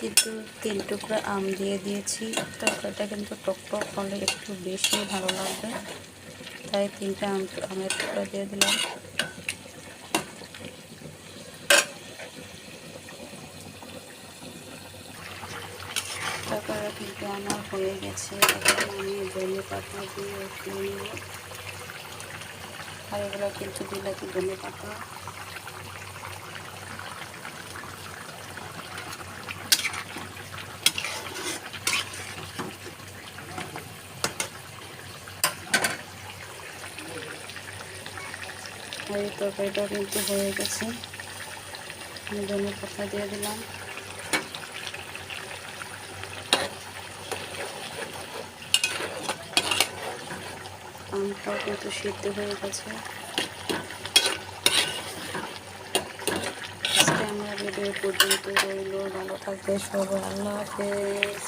কিন্তু 3 টুকরা আম দিয়ে দিয়েছি। তরকারিটা কিন্তু টক হলে একটু বেশি ভালো লাগবে, তাই 3টা আমের টুকরা দিয়ে দিলাম। তরকারিটা কিন্তু আমার হয়ে গেছে। এখন আমি ধনে পাতা দিয়ে উঠিয়ে নেব। আর এগুলো কিন্তু বিলাতি ধনে পাতা। আর এই তরকারিটা কিন্তু হয়ে গেছে। আমি ধনে পাতা দিয়ে দিলাম। আমটাও কিন্তু সিদ্ধ হয়ে গেছে। আজকে আমার ভিডিও পর্যন্ত রইল। ভালো থাকবে সবাই। আল্লাহ হাফেজ।